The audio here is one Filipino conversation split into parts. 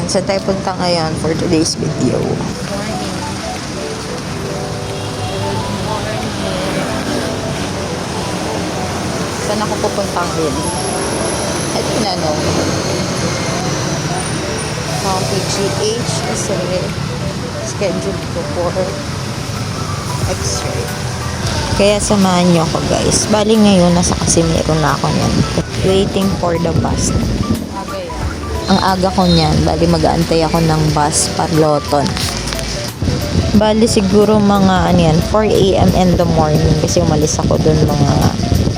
Saan tayo punta ngayon for today's video? Morning. Saan ako pupunta ngayon? I don't know. PGH kasi scheduled ko for X-ray. Kaya samahan niyo ako guys. Bali ngayon nasa Casimiro na ako niyan. Waiting for the bus. Ang aga ko niyan. Bali mag-aantay ako ng bus Parloton. Bali siguro mga 4 a.m. in the morning kasi umalis ako dun mga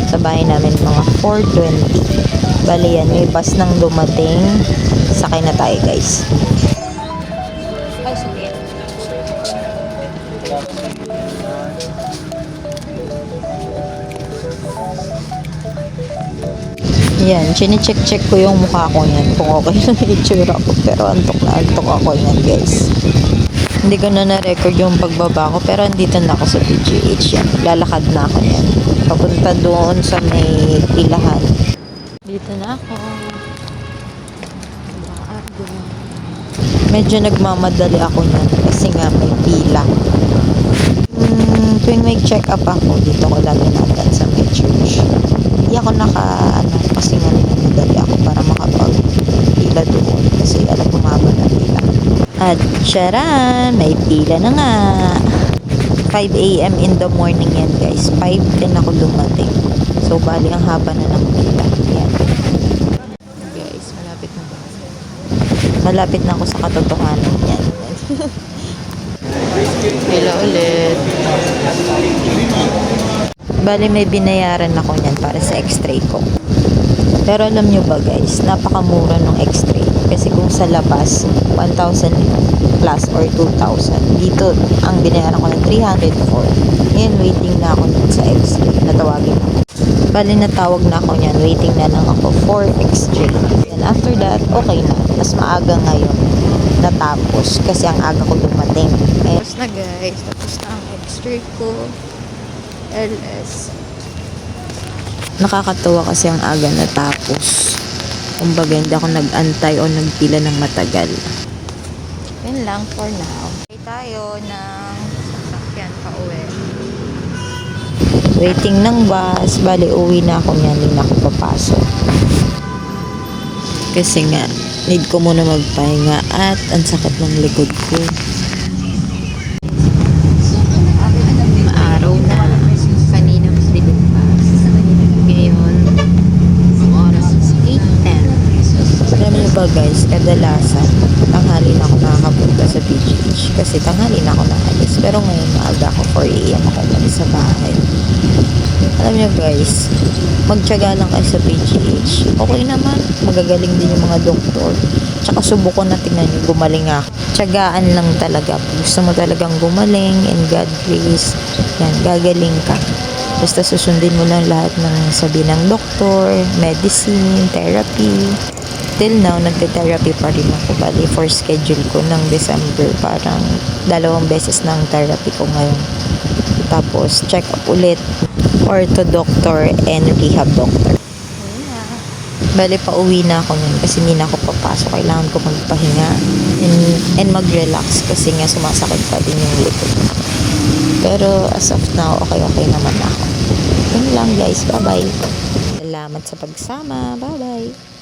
sa bahay namin mga 4:20. Bali yan, may bus nang dumating. Sakay na tayo guys. Ay, sige. Yan, chine-check ko yung mukha ko yan kung okay lang yung itsura ko. Pero antok na antok ako yan guys. Hindi ko na na-record yung pagbaba ko pero andito na ako sa PGH yan. Lalakad na ako yan. Papunta doon sa may pilahan. Dito na ako. Medyo nagmamadali ako yan kasi nga may pila. Tuwing may check up ako, dito ko lagi natin sa may church. Hindi ako kasi nga nagmamadali ako para makapag-pila doon kasi alam bumaba na pila. At charan, may pila na nga. 5 a.m. in the morning yan guys. 5:10 ako dumating. So bali ang haba na ng pila. Yan. Guys, malapit na ba? Malapit na ako sa katotohanan yan. Hello ulit. Bali may binayaran ako niyan para sa x-ray ko. Pero alam nyo ba guys, napakamura ng x-ray. Kasi kung sa labas, 1,000 plus or 2,000. Dito, ang binayaran ko ng 304. Ngayon, waiting na ako sa x-ray. Natawagin ako. Bali, natawag na ako niyan. Waiting na lang ako for x-ray. And after that, okay na. Mas maaga ngayon natapos kasi ang aga ko dumating. Tapos na guys. Tapos na ang x-ray ko. LS. Nakakatuwa kasi ang aga natapos. Kumbaga hindi ako nag-antay o nagpila ng matagal. Yun lang for now. Okay tayo ng sasakyan pa uwi. Waiting ng bus. Bali uwi na ako niyan. Hindi na ako papasok. Kasi nga need ko muna magpahinga at ang sakit ng likod ko. Maaraw na. Kanina mas dilim pa. Ngayon, ang oras is 8:10. Alam niyo ba guys, kadalasan, tanghali na ako nakakapunta sa PGH kasi tanghali na ako nakalis. Pero ngayon maaga ako, 4 a.m. ako umalis sa bahay. Alam niyo guys, magtiyaga lang kayo sa PGH. Okay naman, magagaling din yung mga doktor. Tsaka subukan na tingnan nyo, gumaling ako. Tiyagaan lang talaga. Gusto mo talagang gumaling and God grace, yan, gagaling ka. Basta susundin mo lang lahat ng sabi ng doktor, medicine, therapy. Till now, nagte-therapy pa rin ako. Bali, for schedule ko ng December, parang 2 beses ng therapy ko ngayon. Tapos, check up ulit. Ortho doctor and rehab doctor. Yeah. Bali, pauwi na ako nun kasi hindi na ako papasok. Kailangan ko magpahinga and mag-relax kasi nga sumasakit pa din yung likod. Pero as of now, okay naman ako. Yun lang guys. Bye-bye. Salamat sa pagsama. Bye-bye.